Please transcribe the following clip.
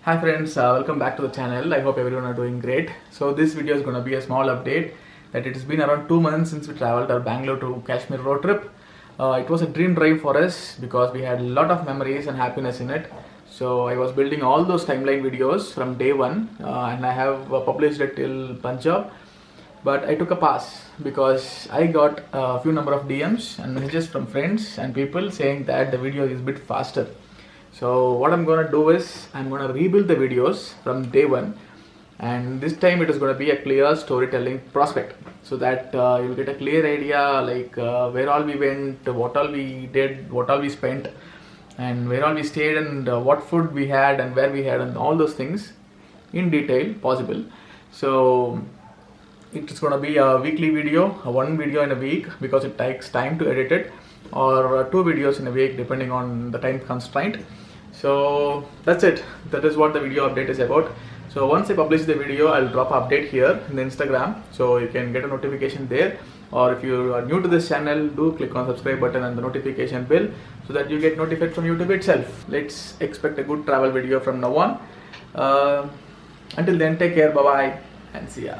Hi friends, welcome back to the channel. I hope everyone are doing great. So this video is going to be a small update that it has been around 2 months since we traveled our Bangalore to Kashmir road trip. It was a dream drive for us because we had a lot of memories and happiness in it. So I was building all those timeline videos from day one and I have published it till Punjab. But I took a pass because I got a few number of DMs and messages from friends and people saying that the video is a bit faster. So what I'm gonna do is I'm gonna rebuild the videos from day one, and this time it is gonna be a clear storytelling prospect, so that you'll get a clear idea like where all we went, what all we did, what all we spent, and where all we stayed, and what food we had and where we had, and all those things in detail possible. So it is going to be a weekly video, one video in a week because it takes time to edit it, or two videos in a week depending on the time constraint. So that's it. That is what the video update is about. So once I publish the video, I'll drop an update here in the Instagram, so you can get a notification there. Or if you are new to this channel, do click on the subscribe button and the notification bell so that you get notified from YouTube itself. Let's expect a good travel video from now on. Until then, take care, bye bye, and see ya.